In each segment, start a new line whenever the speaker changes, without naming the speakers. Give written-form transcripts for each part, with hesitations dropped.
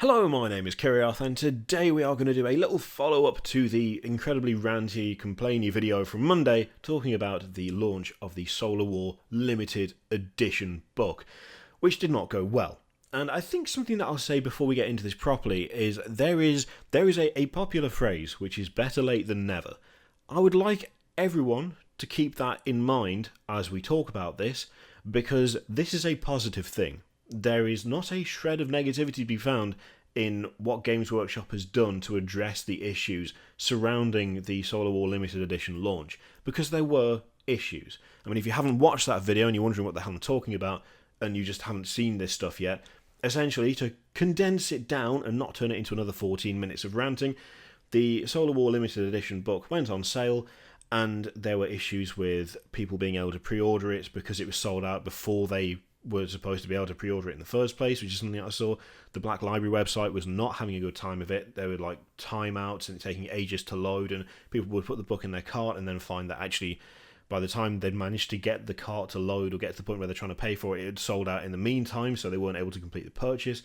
Hello, my name is Kiriath, and today we are going to do a little follow-up to the incredibly ranty, complainy video from Monday talking about the launch of the Solar War Limited Edition book, which did not go well. And I think something that I'll say before we get into this properly is there is a popular phrase which is better late than never. I would like everyone to keep that in mind as we talk about this, because this is a positive thing. There is not a shred of negativity to be found in what Games Workshop has done to address the issues surrounding the Solar War Limited Edition launch, because there were issues. I mean, if you haven't watched that video and you're wondering what the hell I'm talking about, and you just haven't seen this stuff yet, essentially, to condense it down and not turn it into another 14 minutes of ranting, the Solar War Limited Edition book went on sale, and there were issues with people being able to pre-order it because it was sold out before they were supposed to be able to pre-order it in the first place, which is something I saw. The Black Library website was not having a good time of it. There were like timeouts and taking ages to load, and people would put the book in their cart and then find that actually by the time they'd managed to get the cart to load or get to the point where they're trying to pay for it, it had sold out in the meantime, so they weren't able to complete the purchase.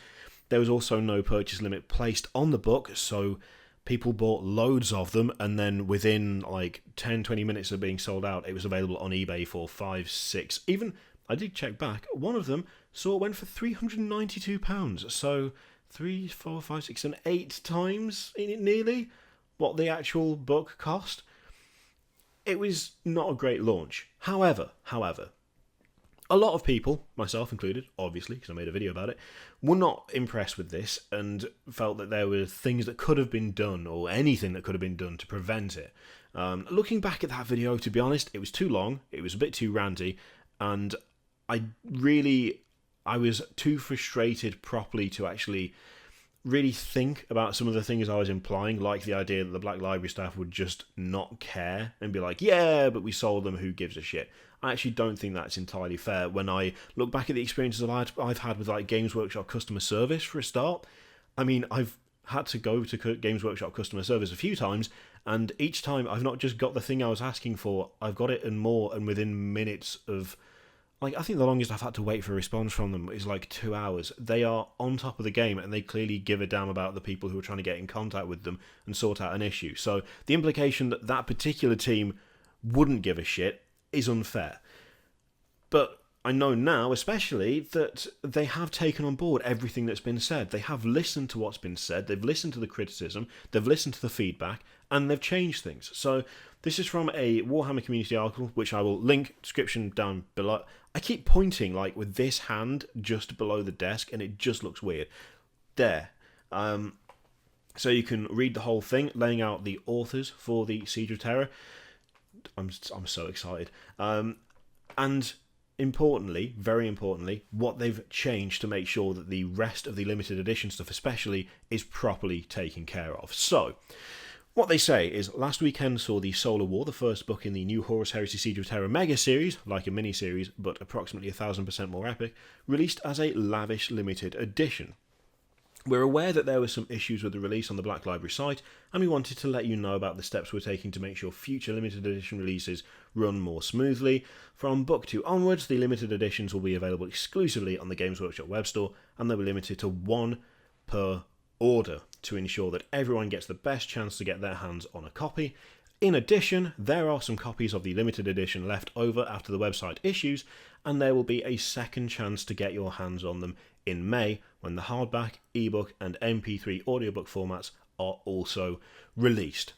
There was also no purchase limit placed on the book, so people bought loads of them, and then within like 10-20 minutes of being sold out, it was available on eBay for 5, 6, even I did check back. One of them saw it went for £392. So 3, 4, 5, 6, and 8 times nearly what the actual book cost. It was not a great launch. However, a lot of people, myself included, obviously, because I made a video about it, were not impressed with this and felt that there were things that could have been done, or anything that could have been done to prevent it. Looking back at that video, to be honest, it was too long, it was a bit too ranty, and I was too frustrated properly to actually really think about some of the things I was implying, like the idea that the Black Library staff would just not care and be like, yeah, but we sold them, who gives a shit? I actually don't think that's entirely fair. When I look back at the experiences that I've had with like Games Workshop customer service for a start, I mean, I've had to go to Games Workshop customer service a few times, and each time I've not just got the thing I was asking for, I've got it and more, and within minutes of... Like, I think the longest I've had to wait for a response from them is like 2 hours. They are on top of the game, and they clearly give a damn about the people who are trying to get in contact with them and sort out an issue. So the implication that that particular team wouldn't give a shit is unfair. But I know now, especially, that they have taken on board everything that's been said. They have listened to what's been said, they've listened to the criticism, they've listened to the feedback, and they've changed things. So this is from a Warhammer community article, which I will link, description down below. I keep pointing like with this hand just below the desk, and it just looks weird. There. So you can read the whole thing, laying out the authors for the Siege of Terror. I'm so excited. And importantly, very importantly, what they've changed to make sure that the rest of the limited edition stuff especially is properly taken care of. So, what they say is, last weekend saw the Solar War, the first book in the new Horus Heresy Siege of Terror mega series, like a mini-series, but approximately 1,000% more epic, released as a lavish limited edition. We're aware that there were some issues with the release on the Black Library site, and we wanted to let you know about the steps we're taking to make sure future limited edition releases run more smoothly. From Book 2 onwards, the limited editions will be available exclusively on the Games Workshop web store, and they'll be limited to 1 per order to ensure that everyone gets the best chance to get their hands on a copy. In addition, there are some copies of the limited edition left over after the website issues, and there will be a second chance to get your hands on them in May when the hardback, ebook, and MP3 audiobook formats are also released.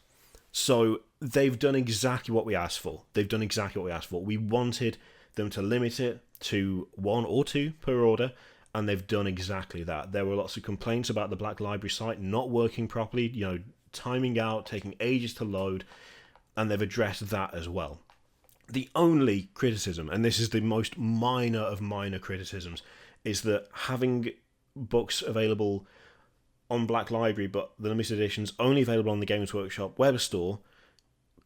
So they've done exactly what we asked for. We wanted them to limit it to 1 or 2 per order, and they've done exactly that. There were lots of complaints about the Black Library site not working properly, timing out, taking ages to load, and they've addressed that as well. The only criticism, and this is the most minor of minor criticisms, is that having books available on Black Library but the limited editions only available on the Games Workshop web store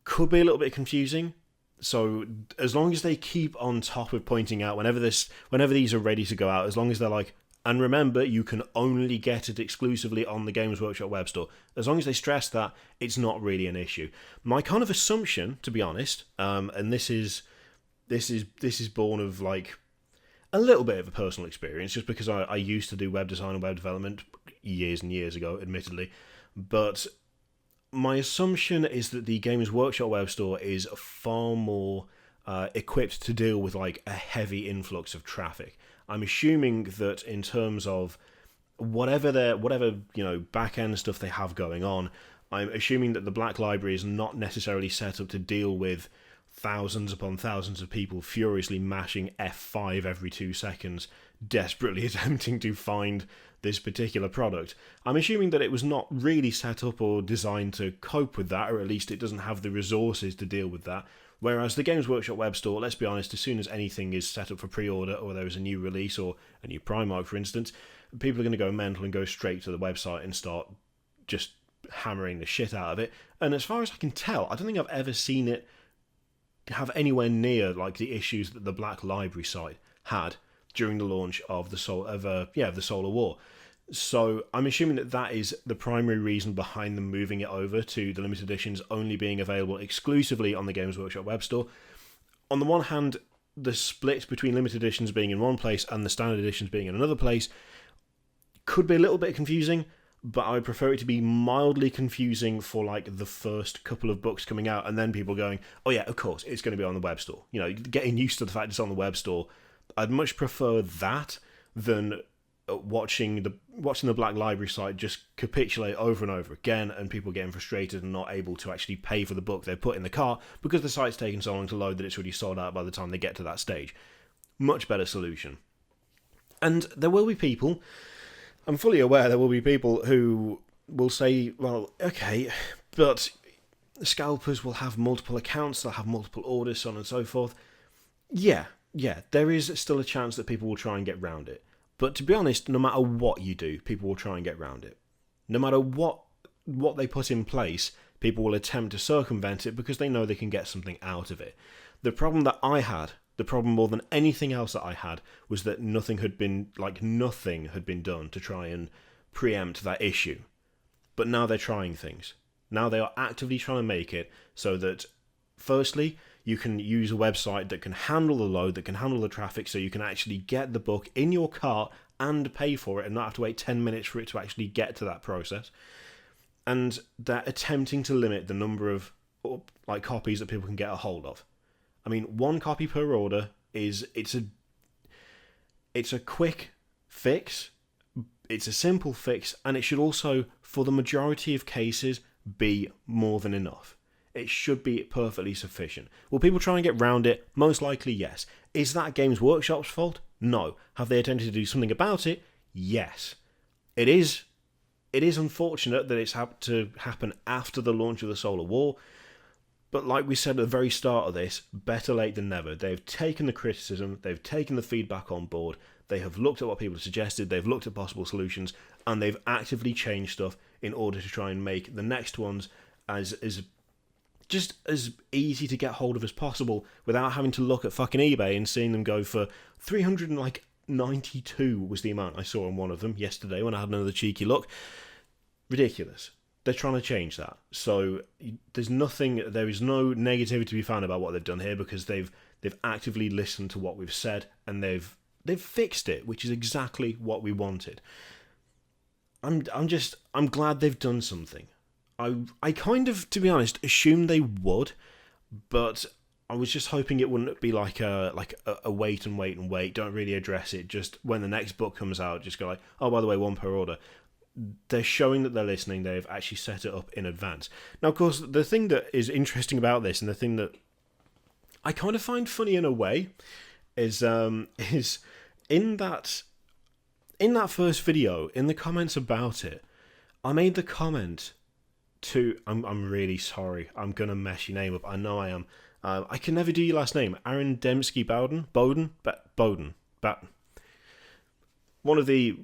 could be a little bit confusing. So as long as they keep on top of pointing out whenever these are ready to go out, as long as they're like, and remember, you can only get it exclusively on the Games Workshop web store. As long as they stress that, it's not really an issue. My kind of assumption, to be honest, and this is born of like a little bit of a personal experience, just because I used to do web design and web development years and years ago, admittedly. But my assumption is that the Games Workshop web store is far more equipped to deal with like a heavy influx of traffic. I'm assuming that in terms of whatever back end stuff they have going on, I'm assuming that the Black Library is not necessarily set up to deal with thousands upon thousands of people furiously mashing F5 every 2 seconds, desperately attempting to find this particular product. I'm assuming that it was not really set up or designed to cope with that, or at least it doesn't have the resources to deal with that. Whereas the Games Workshop web store, let's be honest, as soon as anything is set up for pre-order or there is a new release or a new Primark, for instance, people are going to go mental and go straight to the website and start just hammering the shit out of it. And as far as I can tell, I don't think I've ever seen it have anywhere near like the issues that the Black Library site had during the launch of the Solar War. So I'm assuming that that is the primary reason behind them moving it over to the limited editions only being available exclusively on the Games Workshop web store. On the one hand, the split between limited editions being in one place and the standard editions being in another place could be a little bit confusing, but I would prefer it to be mildly confusing for like the first couple of books coming out, and then people going, oh yeah, of course, it's going to be on the web store. You know, getting used to the fact it's on the web store. I'd much prefer that than watching the Black Library site just capitulate over and over again, and people getting frustrated and not able to actually pay for the book they put in the cart because the site's taken so long to load that it's already sold out by the time they get to that stage. Much better solution. And there will be people, I'm fully aware there will be people who will say, well, okay, but scalpers will have multiple accounts, they'll have multiple orders, so on and so forth. Yeah, there is still a chance that people will try and get round it. But to be honest, no matter what you do, people will try and get round it. No matter what they put in place, people will attempt to circumvent it because they know they can get something out of it. The problem that I had, the problem more than anything else that I had, was that nothing had been done to try and preempt that issue. But now they're trying things. Now they are actively trying to make it so that, firstly, you can use a website that can handle the load, that can handle the traffic, so you can actually get the book in your cart and pay for it and not have to wait 10 minutes for it to actually get to that process. And they're attempting to limit the number of copies that people can get a hold of. I mean, 1 copy per order it's a quick fix, it's a simple fix, and it should also, for the majority of cases, be more than enough. It should be perfectly sufficient. Will people try and get round it? Most likely, yes. Is that Games Workshop's fault? No. Have they attempted to do something about it? Yes. It is unfortunate that it's had to happen after the launch of the Solar War, but like we said at the very start of this, better late than never. They've taken the criticism, they've taken the feedback on board, they have looked at what people have suggested, they've looked at possible solutions, and they've actively changed stuff in order to try and make the next ones as easy to get hold of as possible without having to look at fucking eBay and seeing them go for 392 was the amount I saw on one of them yesterday when I had another cheeky look. Ridiculous. They're trying to change that. So there is no negativity to be found about what they've done here because they've actively listened to what we've said and they've fixed it, which is exactly what we wanted. I'm glad they've done something. I kind of, to be honest, assumed they would, but I was just hoping it wouldn't be like a wait and wait, don't really address it, just when the next book comes out, just go like, oh, by the way, 1 per order. They're showing that they're listening, they've actually set it up in advance. Now, of course, the thing that is interesting about this, and the thing that I kind of find funny in a way, is in that first video, in the comments about it, I made the comment to, I'm really sorry, I'm going to mess your name up, I know I am. I can never do your last name. Aaron Dembski Bowden? One of the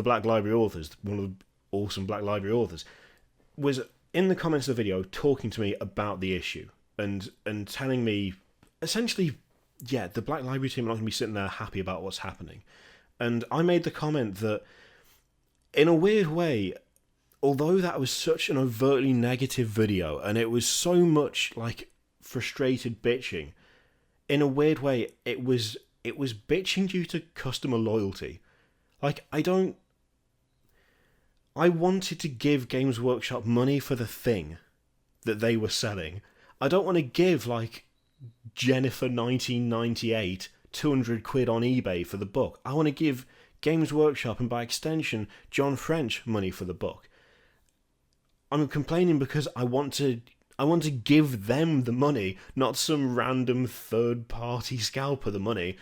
Black Library authors, one of the awesome Black Library authors, was in the comments of the video talking to me about the issue and telling me, essentially, yeah, the Black Library team are not going to be sitting there happy about what's happening. And I made the comment that, in a weird way, although that was such an overtly negative video, and it was so much like frustrated bitching, in a weird way, it was bitching due to customer loyalty. Like, I wanted to give Games Workshop money for the thing that they were selling. I don't want to give, like, Jennifer 1998 200 quid on eBay for the book. I want to give Games Workshop, and by extension John French, money for the book. I'm complaining because I want to give them the money, not some random third party scalper the money.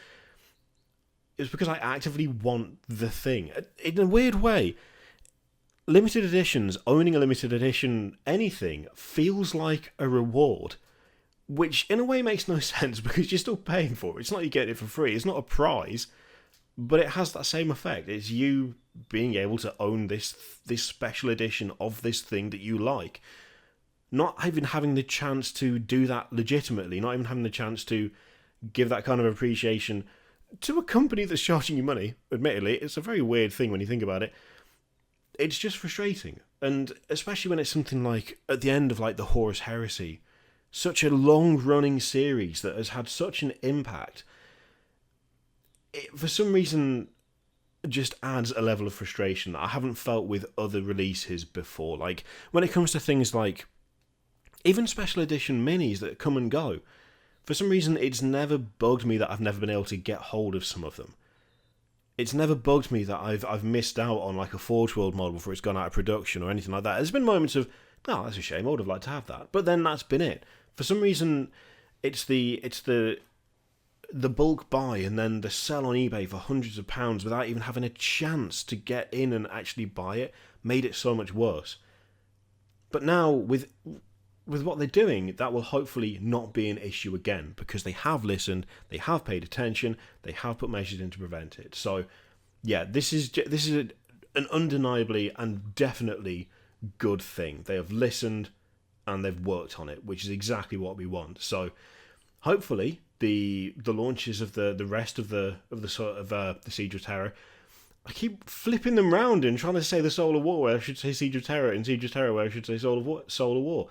It's because I actively want the thing. In a weird way, limited editions, owning a limited edition anything, feels like a reward. Which in a way makes no sense because you're still paying for it. It's not like you get it for free. It's not a prize. But it has that same effect. It's you being able to own this special edition of this thing that you like. Not even having the chance to do that legitimately. Not even having the chance to give that kind of appreciation to a company that's charging you money. Admittedly, it's a very weird thing when you think about it. It's just frustrating. And especially when it's something like at the end of like the Horus Heresy. Such a long-running series that has had such an impact. It, for some reason, just adds a level of frustration that I haven't felt with other releases before. Like, when it comes to things like, even special edition minis that come and go, for some reason it's never bugged me that I've never been able to get hold of some of them. It's never bugged me that I've missed out on like a Forge World model before it's gone out of production or anything like that. There's been moments of, oh, that's a shame, I would have liked to have that. But then that's been it. For some reason, it's the bulk buy and then the sell on eBay for hundreds of pounds without even having a chance to get in and actually buy it made it so much worse. But now, with what they're doing, that will hopefully not be an issue again because they have listened, they have paid attention, they have put measures in to prevent it. So, yeah, this is an undeniably and definitely good thing. They have listened and they've worked on it, which is exactly what we want. So, hopefully, the launches of the rest of the Siege of Terror, I keep flipping them round and trying to say the Solar War where I should say Siege of Terror, and Siege of Terror where I should say Solar War.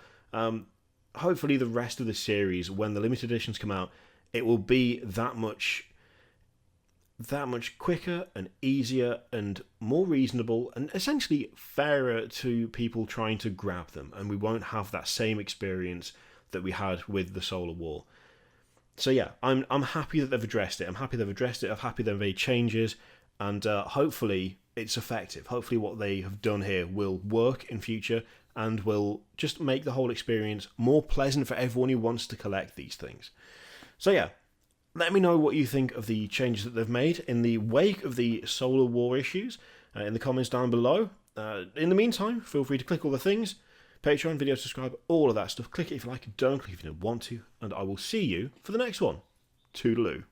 Hopefully, the rest of the series, when the limited editions come out, it will be that much quicker and easier and more reasonable and essentially fairer to people trying to grab them, and we won't have that same experience that we had with the Solar War. So yeah, I'm happy that they've addressed it. I'm happy they've made changes, and hopefully it's effective. Hopefully what they have done here will work in future and will just make the whole experience more pleasant for everyone who wants to collect these things. So yeah, let me know what you think of the changes that they've made in the wake of the Solar War issues in the comments down below. In the meantime, feel free to click all the things. Patreon, video, subscribe, all of that stuff. Click it if you like, don't click if you don't want to, and I will see you for the next one. Toodaloo.